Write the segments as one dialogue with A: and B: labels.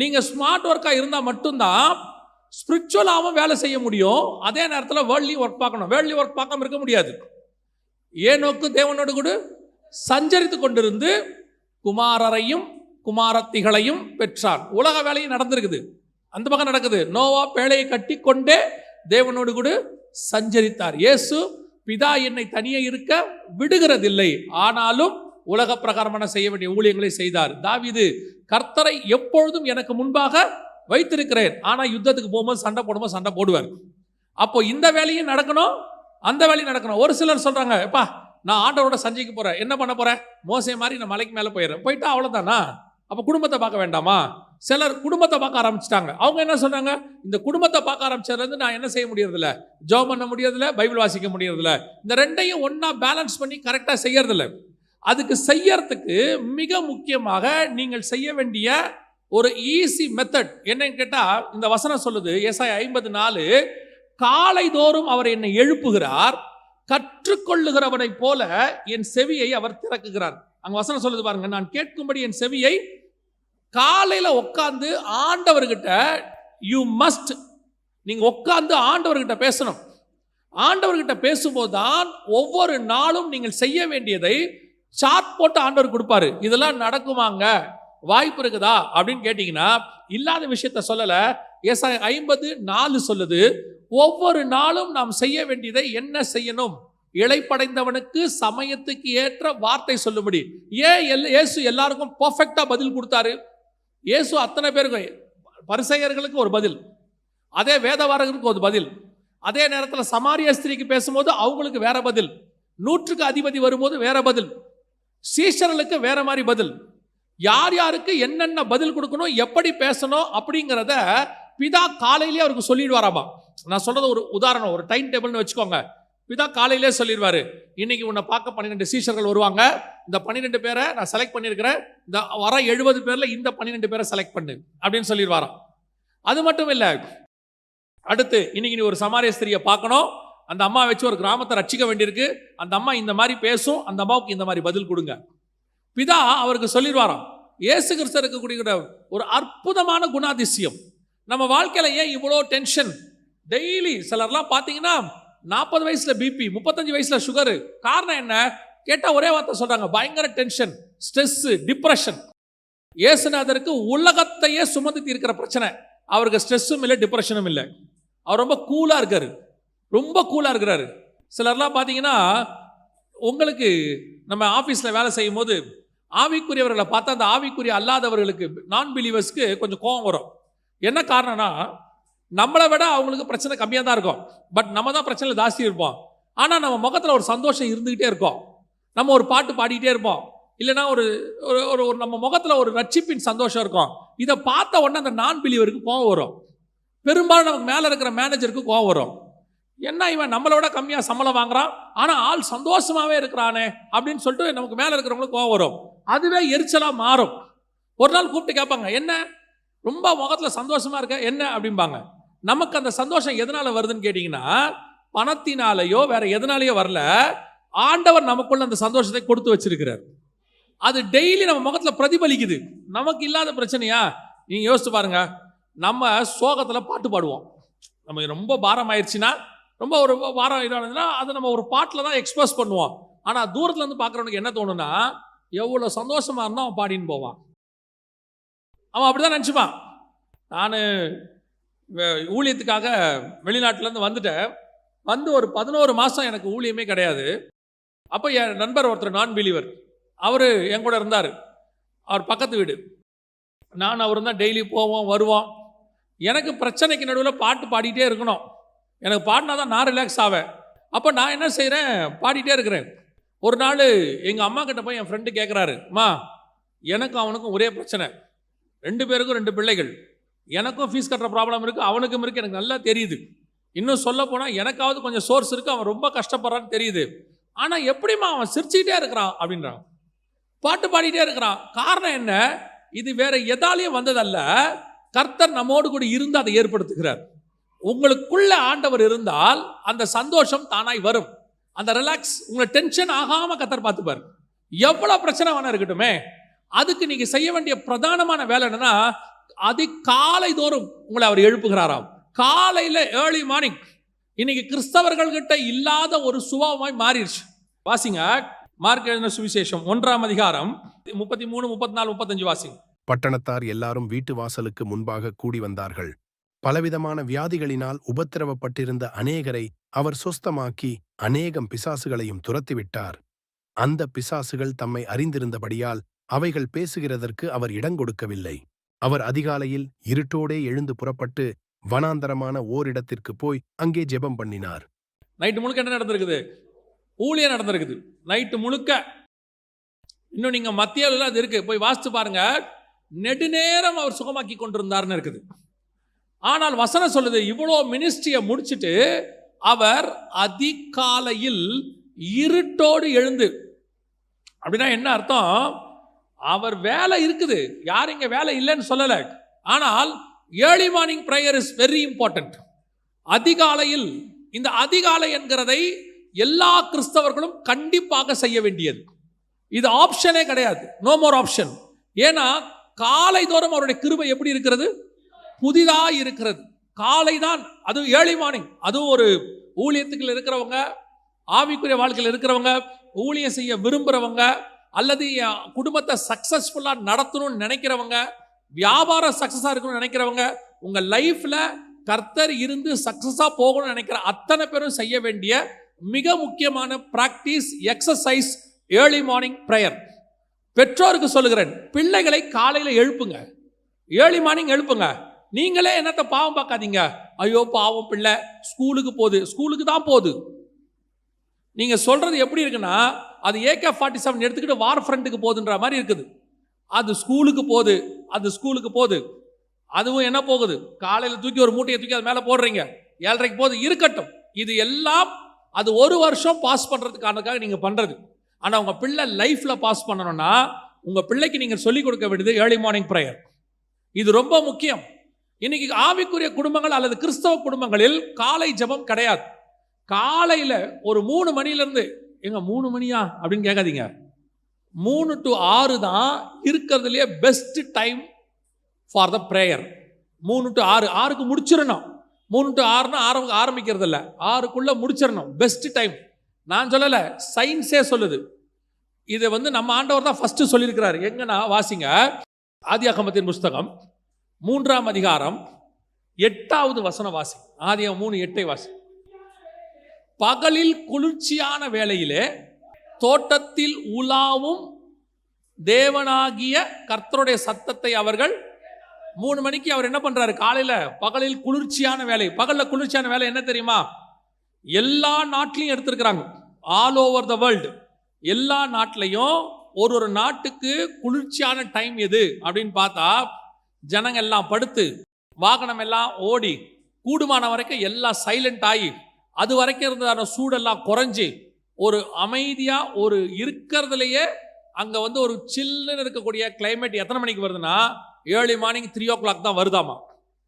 A: நீங்க ஸ்மார்ட் ஒர்க்கா இருந்தா மட்டும்தான் ஸ்பிரிச்சுவலாகவும் வேலை செய்ய முடியும். அதே நேரத்தில் வேர்ல்ட்லி ஒர்க் பார்க்கணும். வேர்ல்ட்லி ஒர்க் பார்க்காம இருக்க முடியாது. ஏனோக்கு தேவனோடு கூட சஞ்சரித்து கொண்டிருந்து குமாரரையும் குமாரத்திகளையும் பெற்றார். உலக வேலையும் நடந்திருக்குது, அந்த பக்கம் நடக்குது. நோவா பேழையை கட்டி கொண்டே தேவனோடு கூட சஞ்சரித்தார். இயேசு பிதா என்னை தனியே இருக்க விடுகிறதில்லை, ஆனாலும் உலக பிரகாரமான செய்ய வேண்டிய ஊழியங்களை செய்தார். தாவீது கர்த்தரை எப்பொழுதும் எனக்கு முன்பாக வைத்திருக்கிறேன், ஆனா யுத்தத்துக்கு போகும்போது சண்டை போடும்போது சண்டை போடுவார். அப்போ இந்த வேலையும் நடக்கணும், அந்த வேலையும் நடக்கணும். ஒரு சிலர் சொல்றாங்க, எப்பா நான் ஆண்டவரோட சஞ்சைக்கு போறேன், என்ன பண்ண போறேன், மோசே மாதிரி நான் மலைக்கு மேலே போயிடுறேன், போயிட்டா அவ்வளோதானா, அப்போ குடும்பத்தை பார்க்க வேண்டாமா? சிலர் குடும்பத்தை பார்க்க ஆரம்பிச்சிட்டாங்க. அவங்க என்ன சொல்றாங்க, இந்த குடும்பத்தை பார்க்க ஆரம்பிச்சதுலேருந்து நான் என்ன செய்ய முடியறதில்ல, ஜெபம் பண்ண முடியறதில்ல, பைபிள் வாசிக்க முடியறதில்ல. இந்த ரெண்டையும் ஒன்னா பேலன்ஸ் பண்ணி கரெக்டாக செய்யறதில்ல. அதுக்கு செய்யறதுக்கு மிக முக்கியமாக நீங்கள் செய்ய வேண்டிய ஒரு ஈஸி மெத்தட் என்னன்னு கேட்டா, இந்த வசனம் சொல்லுது, ஏசாயா 54, காலை தோறும் அவர் என்னை எழுப்புகிறார், கற்றுக்கொள்ளுகிறவனை போல என் செவியை அவர் திறக்குகிறார். அங்க வசனம் சொல்லுது பாருங்க, நான் கேட்கும்படி என் செவியை. காலையில உட்கார்ந்து ஆண்டவர்கிட்ட யூ மஸ்ட், நீங்க உட்கார்ந்து ஆண்டவர்கிட்ட பேசணும். ஆண்டவர்கிட்ட பேசும்போது தான் ஒவ்வொரு நாளும் நீங்கள் செய்ய வேண்டியதை சார்ட் போட்டு ஆண்டவர் கொடுப்பாரு. இதெல்லாம் நடக்குமாங்க, வாய்ப்பு இருக்குதா அப்படின்னு கேட்டீங்கன்னா, இல்லாத விஷயத்த சொல்லல. ஏசாயா 54 சொல்லுது, ஒவ்வொரு நாளும் நாம் செய்ய வேண்டியதை என்ன செய்யணும், இளைப்படைந்தவனுக்கு சமயத்துக்கு ஏற்ற வார்த்தை சொல்லும்படி. ஏன் இயேசு எல்லாருக்கும் பர்ஃபெக்டா பதில் கொடுத்தாரு? இயேசு அத்தனை பேருக்கு, பரிசேயர்களுக்கு ஒரு பதில், அதே வேதவாரர்களுக்கு ஒரு பதில், அதே நேரத்தில் சமாரிய ஸ்திரீக்கு பேசும்போது அவங்களுக்கு வேற பதில், 100க்கு அதிபதி வரும்போது வேற பதில், சீஷர்களுக்கு வேற மாதிரி பதில். யார் யாருக்கு என்னென்ன பதில் கொடுக்கணும், எப்படி பேசணும் அப்படிங்கிறத பிதா காலையிலேயே அவருக்கு சொல்லிடுவாராமா. நான் சொல்றது ஒரு உதாரணம், ஒரு டைம் டேபிள்னு வச்சுக்கோங்க. பிதா காலையிலே சொல்லிடுவாரு, இன்னைக்கு உன்னை பார்க்க 12 சீஷர்கள் வருவாங்க, இந்த 12 பேரை நான் செலக்ட் பண்ணியிருக்கிறேன், இந்த வர 70 பேர்ல இந்த 12 பேரை செலக்ட் பண்ணு அப்படின்னு சொல்லிடுவாராம். அது மட்டும் இல்லை, அடுத்து இன்னைக்கு நீ ஒரு சமாரிய ஸ்திரியை பார்க்கணும், அந்த அம்மா வச்சு ஒரு கிராமத்தை ரட்சிக்க வேண்டியிருக்கு, அந்த அம்மா இந்த மாதிரி பேசும், அந்த அம்மாவுக்கு இந்த மாதிரி பதில் கொடுங்க. பிதா அவருக்கு சொல்லிடுவாராம். இயேசு கிறிஸ்து இருக்கக்கூடிய ஒரு அற்புதமான குணாதிசயம். நம்ம வாழ்க்கையில ஏன் இவ்வளோ டென்ஷன்? டெய்லி சிலர்லாம் பார்த்தீங்கன்னா 40 வயசுல பிபி, 35 வயசுல சுகரு. காரணம் என்ன கேட்டால் ஒரே வார்த்தை சொல்றாங்க, பயங்கர டென்ஷன், ஸ்ட்ரெஸ், டிப்ரெஷன். இயேசுநாதருக்கு உலகத்தையே சுமந்து தீர்க்கிற பிரச்சனை, அவருக்கு ஸ்ட்ரெஸ்ஸும் இல்லை, டிப்ரெஷனும் இல்லை. அவர் ரொம்ப கூலாக இருக்காரு, ரொம்ப கூலாக இருக்கிறாரு. சிலர்லாம் பார்த்தீங்கன்னா, உங்களுக்கு நம்ம ஆஃபீஸில் வேலை செய்யும் போது ஆவிக்குரியவர்களை பார்த்தா அந்த ஆவிக்குரிய அல்லாதவர்களுக்கு, நான் பிலீவர்ஸ்க்கு கொஞ்சம் கோபம் வரும். என்ன காரணம்னா, நம்மளை விட அவங்களுக்கு பிரச்சனை கம்மியாக தான் இருக்கும், பட் நம்ம தான் பிரச்சனை ஜாஸ்தி இருப்போம். ஆனால் நம்ம முகத்தில் ஒரு சந்தோஷம் இருந்துக்கிட்டே இருக்கும், நம்ம ஒரு பாட்டு பாடிக்கிட்டே இருப்போம், இல்லைன்னா ஒரு ஒரு நம்ம முகத்தில் ஒரு ரட்சிப்பின் சந்தோஷம் இருக்கும். இதை பார்த்த உடனே அந்த நான் பிலீவருக்கு கோபம் வரும். பெரும்பாலும் நமக்கு மேலே இருக்கிற மேனேஜருக்கு கோபம் வரும். என்ன இவன் நம்மளோட கம்மியாக சம்பளம் வாங்குறான், ஆனால் ஆள் சந்தோஷமாகவே இருக்கிறானே அப்படின்னு சொல்லிட்டு நமக்கு மேலே இருக்கிறவங்களுக்கு கோபம் வரும். அதுவே எரிச்சலாக மாறும். ஒரு நாள் கூப்பிட்டு கேட்பாங்க, என்ன ரொம்ப முகத்தில் சந்தோஷமாக இருக்க என்ன அப்படிம்பாங்க. நமக்கு அந்த சந்தோஷம் எதனால வருதுன்னு கேட்டிங்கன்னா, பணத்தினாலேயோ வேற எதனாலேயோ வரல, ஆண்டவர் நமக்குள்ள அந்த சந்தோஷத்தை கொடுத்து வச்சிருக்கிறார். அது டெய்லி நம்ம முகத்தில் பிரதிபலிக்குது. நமக்கு இல்லாத பிரச்சனையா? நீங்கள் யோசிச்சு பாருங்க, நம்ம சோகத்தில் பாட்டு பாடுவோம். நமக்கு ரொம்ப பாரம் ஆயிடுச்சுன்னா, ரொம்ப ஒரு வாரம் இதானதுன்னா அதை நம்ம ஒரு பாட்டில் தான் எக்ஸ்பிரஸ் பண்ணுவோம். ஆனால் தூரத்தில் இருந்து பார்க்குறவனுக்கு என்ன தோணுன்னா, எவ்வளோ சந்தோஷமாக இருந்தால் அவன் பாடின்னு போவான். அவன் அப்படி தான் நினச்சிப்பான். நான் ஊழியத்துக்காக வெளிநாட்டிலேருந்து வந்துட்டேன். வந்து ஒரு 11 மாதம் எனக்கு ஊழியமே கிடையாது. அப்போ என் நண்பர் ஒருத்தர் நான் பிலீவர், அவர் என் கூட இருந்தார். அவர் பக்கத்து வீடு. நான் அவர் தான் டெய்லி போவோம் வருவோம். எனக்கு பிரச்சனைக்கு நடுவில் பாட்டு பாடிட்டே இருக்கணும். எனக்கு பாடினா தான் நான் ரிலாக்ஸ் ஆவேன். அப்போ நான் என்ன செய்கிறேன், பாடிட்டே இருக்கிறேன். ஒரு நாள் எங்கள் அம்மா கிட்ட போய் என் ஃப்ரெண்டு கேட்குறாரு, அம்மா எனக்கும் அவனுக்கும் ஒரே பிரச்சனை, 2 பேருக்கும் 2 பிள்ளைகள், எனக்கும் ஃபீஸ் கட்டுற ப்ராப்ளம் இருக்குது, அவனுக்கும் இருக்குது, எனக்கு நல்லா தெரியுது. இன்னும் சொல்ல போனால் எனக்காவது கொஞ்சம் சோர்ஸ் இருக்குது, அவன் ரொம்ப கஷ்டப்படுறான்னு தெரியுது. ஆனால் எப்படிம்மா அவன் சிரிச்சுக்கிட்டே இருக்கிறான் அப்படின்றான், பாட்டு பாடிட்டே இருக்கிறான். காரணம் என்ன? இது வேற எதாலையும் வந்ததல்ல, கர்த்தர் நம்மோடு கூட இருந்து அதை ஏற்படுத்துகிறார். உங்களுக்குள்ள ஆண்டவர் இருந்தால் அந்த சந்தோஷம் தானாய் வரும். அந்த ரிலாக்ஸ், உங்களை டென்ஷன் ஆகாம கர்த்தர் பார்த்துப்பார். எவ்வளவு பிரச்சனை வேணா இருக்கட்டுமே, அதுக்கு நீங்க செய்ய வேண்டிய பிரதானமான வேலை என்னன்னா, அதிகாலை தோறும் உங்களை அவர் எழுப்புகிறாராம். காலையில் ஏர்லி மார்னிங். இன்னைக்கு கிறிஸ்தவர்கள் கிட்ட இல்லாத ஒரு சுபாவமாய் மாறிடுச்சு. வாசிங்க மார்க் எழுதின சுவிசேஷம் 1ஆம் அதிகாரம் 33, 34, 35 வாசிங்க.
B: பட்டணத்தார் எல்லாரும் வீட்டு வாசலுக்கு முன்பாக கூடி வந்தார்கள். பலவிதமான வியாதிகளினால் உபத்திரவப்பட்டிருந்த அநேகரை அவர் சொஸ்தமாக்கி அநேகம் பிசாசுகளையும் துரத்திவிட்டார். அந்த பிசாசுகள் தம்மை அறிந்திருந்தபடியால் அவைகள் பேசுகிறதற்கு அவர் இடங்கொடுக்கவில்லை. அவர் அதிகாலையில் இருட்டோடே எழுந்து புறப்பட்டு வனாந்தரமான ஓரிடத்திற்கு போய் அங்கே ஜெபம் பண்ணினார்.
A: நைட்டு முழுக்க என்ன நடந்திருக்குது? ஊழியம் நடந்திருக்குது நைட்டு முழுக்க. இன்னும் நீங்க மத்தியில் அது இருக்கு, போய் வாசித்து பாருங்க. நெடுநேரம் அவர் சுகமாக்கி கொண்டிருந்தார்னு இருக்குது. ஆனால் வசனம் சொல்லுது, இவ்வளோ மினிஸ்ட்ரியை முடிச்சுட்டு அவர் அதிகாலையில் இருட்டோடு எழுந்து. அப்படின்னா என்ன அர்த்தம்? அவர் வேலை இருக்குது, யார் இங்க வேலை இல்லைன்னு சொல்லல. ஆனால் early morning prayer is very important. அதிகாலையில், இந்த அதிகாலை என்கிறதை எல்லா கிறிஸ்தவர்களும் கண்டிப்பாக செய்ய வேண்டியது. இது ஆப்ஷனே கிடையாது, நோ மோர் ஆப்ஷன். ஏன்னா காலை தோறும் அவருடைய கிருபை எப்படி இருக்கிறது? புதிதாக இருக்கிறது. காலை தான், அது ஏர்லி மார்னிங். அதுவும் ஒரு ஊழியத்துக்குள்ள இருக்கிறவங்க, ஆவிக்குரிய வாழ்க்கையில் இருக்கிறவங்க, ஊழியம் செய்ய விரும்புகிறவங்க, அல்லது குடும்பத்தை சக்சஸ்ஃபுல்லாக நடத்தணும்னு நினைக்கிறவங்க, வியாபாரம் சக்சஸாக இருக்கணும்னு நினைக்கிறவங்க, உங்கள் லைஃப்பில் கர்த்தர் இருந்து சக்சஸாக போகணும்னு நினைக்கிற அத்தனை பேரும் செய்ய வேண்டிய மிக முக்கியமான practice, exercise early morning prayer. பெற்றோருக்கு சொல்லுகிறேன், பிள்ளைகளை காலையில் எழுப்புங்க, ஏர்லி மார்னிங் எழுப்புங்க. நீங்களே என்னத்தை பாவம் பார்க்காதீங்க. ஐயோ பாவம் பிள்ளை ஸ்கூலுக்கு போகுது, ஸ்கூலுக்கு தான் போகுது. நீங்க சொல்றது எப்படி இருக்குன்னா, அது AK-47 எடுத்துக்கிட்டு வார் ஃப்ரண்ட்டுக்கு போகுதுன்ற மாதிரி இருக்குது. அது ஸ்கூலுக்கு போகுது, அது ஸ்கூலுக்கு போகுது. அதுவும் என்ன போகுது? காலையில் தூக்கி ஒரு மூட்டையை தூக்கி அது மேலே போடுறீங்க, 7:30 போகுது. இருக்கட்டும், இது எல்லாம் அது ஒரு வருஷம் பாஸ் பண்ணுறதுக்கானதுக்காக நீங்கள் பண்ணுறது. ஆனால் உங்கள் பிள்ளை லைஃப்பில் பாஸ் பண்ணணும்னா உங்கள் பிள்ளைக்கு நீங்கள் சொல்லிக் கொடுக்க வேண்டியது ஏர்லி மார்னிங் ப்ரேயர். இது ரொம்ப முக்கியம். இன்னைக்கு ஆவிக்குரிய குடும்பங்கள் அல்லது கிறிஸ்தவ குடும்பங்களில் காலை ஜெபம் கிடையாது. காலையில் ஒரு 3 மணிலேருந்து, எங்க 3 மணியா அப்படின்னு கேட்காதீங்க, 3 to 6 தான் இருக்கிறதுலையே best time for the prayer. 3 to 6, 6க்கு முடிச்சிடணும். 3 to 6னா ஆரம்பிக்கிறது இல்லை, 6க்குள்ள முடிச்சிடணும், பெஸ்ட் டைம். நான் சொல்லலை, சயின்ஸே சொல்லுது. இதை நம்ம ஆண்டவர் தான் ஃபர்ஸ்ட் சொல்லியிருக்கிறார். எங்கன்னா வாசிங்க, ஆதியாகமத்தின் புஸ்தகம் 3ஆம் அதிகாரம் 8வது வசனம் வாசி. ஆதியாகமம் 3:8 வாசி. பகலில் குளிர்ச்சியான வேளையிலே தோட்டத்தில் உலாவும் தேவனாகிய கர்த்தருடைய சத்தத்தை அவர்கள் 3 மணிக்கு அவர் என்ன பண்றாரு? காலையில பகலில் குளிர்ச்சியான வேலை. பகல்ல குளிர்ச்சியான வேலை என்ன தெரியுமா? எல்லா நாட்டிலையும் எடுத்திருக்கிறாங்க, ஆல் ஓவர் த வேர்ல்டு. எல்லா நாட்டிலையும் ஒரு நாட்டுக்கு குளிர்ச்சியான டைம் எது அப்படின்னு பார்த்தா, ஜனங்க எல்லாம் படுத்து, வாகனம் எல்லாம் ஓடி, கூடுமான வரைக்கும் எல்லாம் சைலண்ட் ஆகி, அது வரைக்கும் இருந்ததான சூடெல்லாம் குறைஞ்சி, ஒரு அமைதியா ஒரு இருக்கிறதுலையே அங்க ஒரு சில்லுன்னு இருக்கக்கூடிய கிளைமேட் எத்தனை மணிக்கு வருதுன்னா, ஏர்லி மார்னிங் 3 o'clock தான் வருதாமா.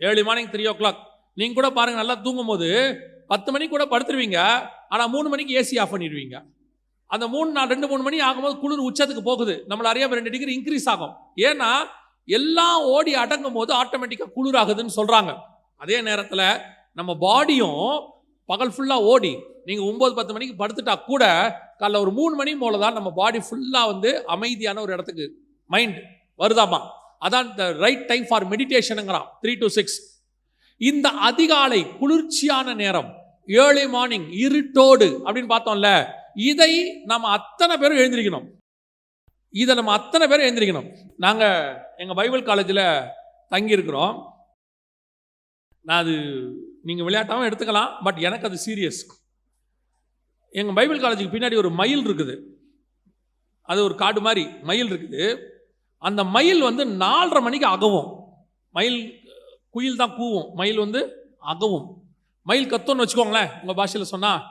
A: Early morning 3 o'clock. நீங்க கூட பாருங்க, நல்லா தூங்கும் போது 10 மணிக்கு கூட படுத்துருவீங்க, ஆனா 3 மணிக்கு ஏசி ஆஃப் பண்ணிடுவீங்க. அந்த 2-3 மணி ஆகும்போது குளிர் உச்சத்துக்கு போகுது, நம்மள அறியாம 2 டிகிரி இன்க்ரீஸ் ஆகும். ஏன்னா எல்லாம் ஓடி அடங்கும் போது ஆட்டோமேட்டிக்கா குளிர் ஆகுதுன்னு சொல்றாங்க. அதே நேரத்தில் நம்ம பாடியும் பகல் ஃபுல்லா ஓடி, நீங்க 9-10 மணிக்கு படுத்துட்டா கூட காலைல ஒரு 3 மணி போல தான் நம்ம பாடி ஃபுல்லா அமைதியான ஒரு இடத்துக்கு மைண்ட் வருதாமா. அதான் ரைட் டைம் ஃபார் மெடிடேஷனுங்கிறான், 3 to 6. இந்த அதிகாலை குளிர்ச்சியான நேரம், ஏர்லி மார்னிங் இருட்டோடு அப்படின்னு பார்த்தோம்ல, இதை நம்ம அத்தனை பேரும் எழுந்திருக்கணும். இதை நம்ம அத்தனை பேரும் எழுந்திருக்கணும். நாங்கள் எங்கள் பைபிள் காலேஜில் தங்கியிருக்கிறோம். நான் அது நீங்கள் விளையாட்டாகவும் எடுத்துக்கலாம், பட் எனக்கு அது சீரியஸ். எங்கள் பைபிள் காலேஜுக்கு பின்னாடி ஒரு மயில் இருக்குது, அது ஒரு காடு மாதிரி மயில் இருக்குது. அந்த மயில் 4:30 மணிக்கு அகவும். மயில் குயில் தான் கூவும், மயில் அகவும். மயில் கத்தோன்னு வச்சுக்கோங்களேன், உங்கள் பாஷையில் சொன்னால்.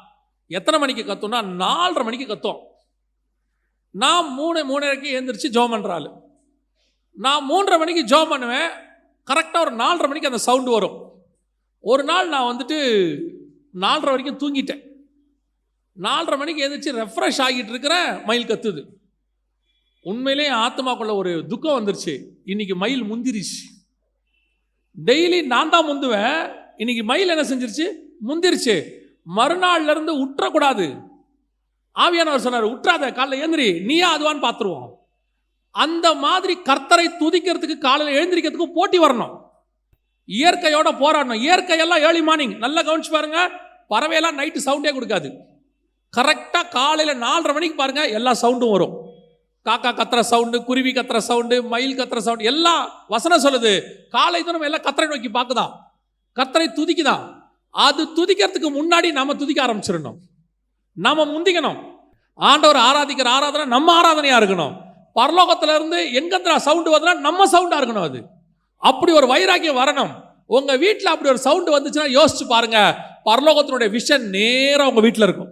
A: எத்தனை மணிக்கு கத்தோம்னா 4:30 மணிக்கு கத்தோம். நான் 3:30 எழுந்திரிச்சு ஜோம் பண்ணுறாள். நான் 3:30 மணிக்கு ஜோம் பண்ணுவேன், கரெக்டாக ஒரு 4:30 மணிக்கு அந்த சவுண்டு வரும். ஒரு நாள் நான் 4:30 வரைக்கும் தூங்கிட்டேன். 4:30 மணிக்கு எழுந்திரிச்சு ரெஃப்ரெஷ் ஆகிட்டு இருக்கிறேன், மயில் கத்துது. உண்மையிலே ஆத்மாக்குள்ள ஒரு துக்கம் வந்துருச்சு, இன்னைக்கு மயில் முந்திரிச்சு. டெய்லி நான் தான் முந்துவேன், இன்னைக்கு மயில் என்ன செஞ்சிருச்சு, முந்திருச்சு. மறுநாள்ல இருந்து உற்றக்கூடாது. ஆவியானவர் சொன்னார், உற்றாத, காலைல எழுந்திரி, நீயா அதுவான்னு பார்த்துருவோம். அந்த மாதிரி கர்த்தரை துதிக்கிறதுக்கு காலையில் எழுந்திரிக்கிறதுக்கு போட்டி வரணும், இயற்கையோட போராடணும். இயற்கையெல்லாம் ஏர்லி மார்னிங் நல்லா கவனிச்சு பாருங்க, பறவையெல்லாம் நைட்டு சவுண்டே கொடுக்காது. கரெக்டாக காலையில் 4:30 மணிக்கு பாருங்க எல்லா சவுண்டும் வரும். காக்கா கத்துற சவுண்டு, குருவி கத்துற சவுண்டு, மயில் கத்துற சவுண்டு, எல்லாம் வசனம் சொல்லுது. காலை நம்ம எல்லாம் கர்த்தரை நோக்கி பார்க்குதான், கர்த்தரை துதிக்குதான். அது துதிக்கிறதுக்கு முன்னாடி நம்ம துதிக்க ஆரம்பிச்சிடணும், நாம முந்திக்கணும். ஆண்டவர் ஆராதிக்கிற ஆராதனை நம்ம ஆராதனையா இருக்கணும். பரலோகத்துல இருந்து எங்க சவுண்டு வருதுன்னா நம்ம சவுண்டா இருக்கணும். அது அப்படி ஒரு வைராக்கியம் வரணும். உங்க வீட்டில் அப்படி ஒரு சவுண்டு வந்துச்சுன்னா யோசிச்சு பாருங்க, பரலோகத்தினுடைய விஷன் நேரம் உங்க வீட்டில் இருக்கும்.